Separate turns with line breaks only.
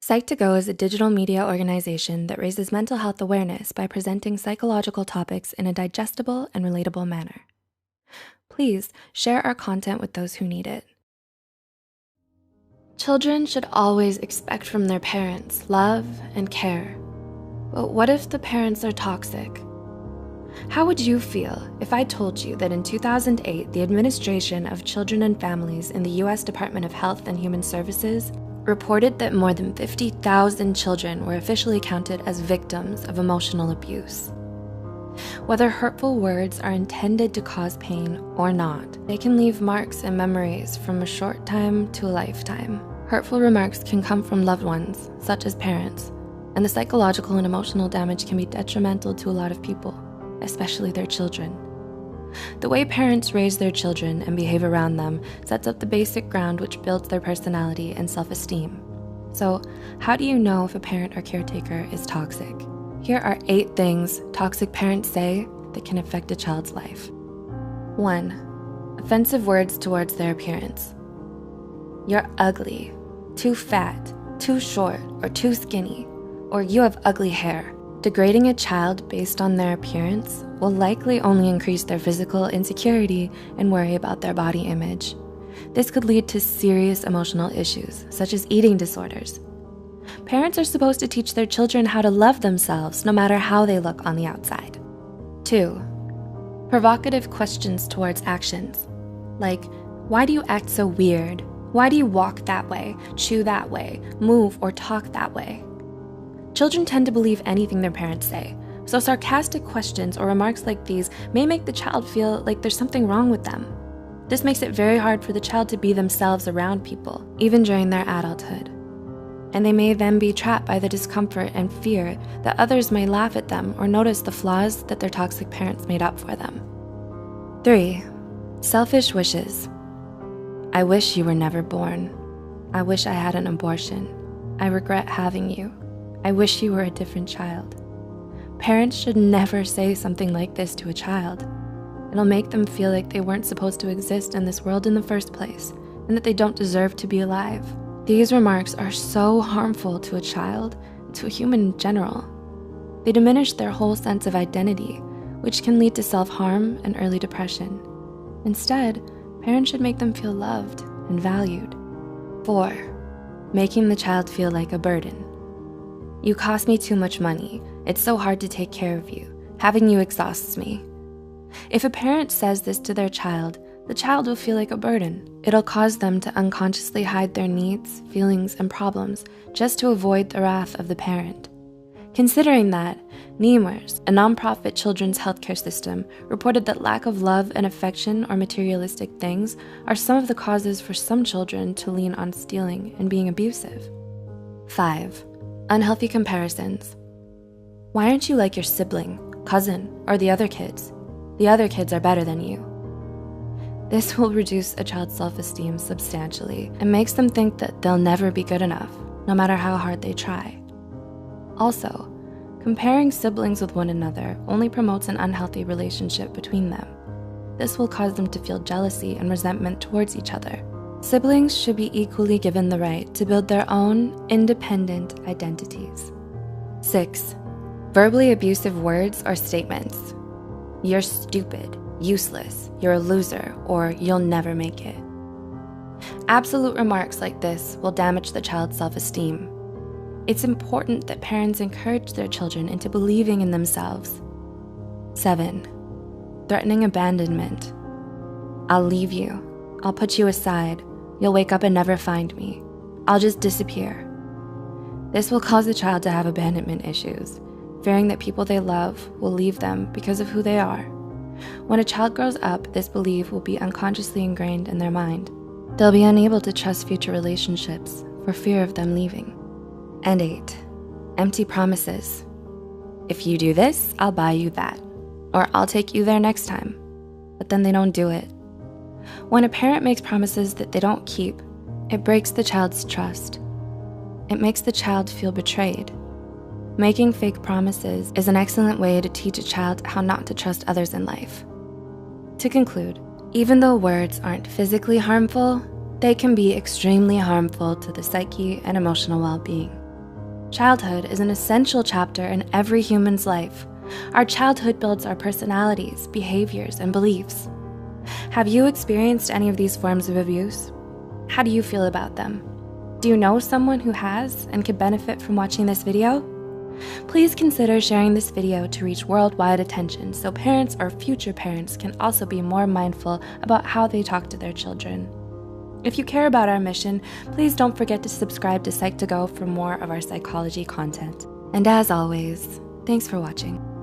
Psych2Go is a digital media organization that raises mental health awareness by presenting psychological topics in a digestible and relatable manner. Please share our content with those who need it. Children should always expect from their parents love and care. But what if the parents are toxic? How would you feel if I told you that in 2008, the Administration of Children and Families in the US Department of Health and Human Services reported that more than 50,000 children were officially counted as victims of emotional abuse? Whether hurtful words are intended to cause pain or not, they can leave marks and memories from a short time to a lifetime. Hurtful remarks can come from loved ones, such as parents, and the psychological and emotional damage can be detrimental to a lot of people, especially their children. The way parents raise their children and behave around them sets up the basic ground which builds their personality and self-esteem. So, how do you know if a parent or caretaker is toxic? Here are 8 things toxic parents say that can affect a child's life. 1. Offensive words towards their appearance. You're ugly, too fat, too short, or too skinny, or you have ugly hair. Degrading a child based on their appearance will likely only increase their physical insecurity and worry about their body image. This could lead to serious emotional issues, such as eating disorders. Parents are supposed to teach their children how to love themselves no matter how they look on the outside. 2. Provocative questions towards actions, like, why do you act so weird? Why do you walk that way, chew that way, move or talk that way? Children tend to believe anything their parents say, so sarcastic questions or remarks like these may make the child feel like there's something wrong with them. This makes it very hard for the child to be themselves around people, even during their adulthood. And they may then be trapped by the discomfort and fear that others may laugh at them or notice the flaws that their toxic parents made up for them. 3. Selfish wishes. I wish you were never born. I wish I had an abortion. I regret having you. I wish you were a different child. Parents should never say something like this to a child. It'll make them feel like they weren't supposed to exist in this world in the first place, and that they don't deserve to be alive. These remarks are so harmful to a child, to a human in general. They diminish their whole sense of identity, which can lead to self-harm and early depression. Instead, parents should make them feel loved and valued. 4. Making the child feel like a burden. You cost me too much money. It's so hard to take care of you. Having you exhausts me. If a parent says this to their child, the child will feel like a burden. It'll cause them to unconsciously hide their needs, feelings, and problems just to avoid the wrath of the parent. Considering that, Nemours, a nonprofit children's healthcare system, reported that lack of love and affection or materialistic things are some of the causes for some children to lean on stealing and being abusive. 5. Unhealthy comparisons. Why aren't you like your sibling, cousin, or the other kids? The other kids are better than you. This will reduce a child's self-esteem substantially and makes them think that they'll never be good enough, no matter how hard they try. Also, comparing siblings with one another only promotes an unhealthy relationship between them. This will cause them to feel jealousy and resentment towards each other. Siblings should be equally given the right to build their own independent identities. 6. Verbally abusive words or statements. You're stupid, useless, you're a loser, or you'll never make it. Absolute remarks like this will damage the child's self-esteem. It's important that parents encourage their children into believing in themselves. 7. Threatening abandonment. I'll leave you. I'll put you aside. You'll wake up and never find me. I'll just disappear. This will cause the child to have abandonment issues, fearing that people they love will leave them because of who they are. When a child grows up, this belief will be unconsciously ingrained in their mind. They'll be unable to trust future relationships for fear of them leaving. And 8. Empty promises. If you do this, I'll buy you that, or I'll take you there next time. But then they don't do it. When a parent makes promises that they don't keep, it breaks the child's trust. It makes the child feel betrayed. Making fake promises is an excellent way to teach a child how not to trust others in life. To conclude, even though words aren't physically harmful, they can be extremely harmful to the psyche and emotional well-being. Childhood is an essential chapter in every human's life. Our childhood builds our personalities, behaviors, and beliefs. Have you experienced any of these forms of abuse? How do you feel about them? Do you know someone who has and could benefit from watching this video? Please consider sharing this video to reach worldwide attention so parents or future parents can also be more mindful about how they talk to their children. If you care about our mission, please don't forget to subscribe to Psych2Go for more of our psychology content. And as always, thanks for watching.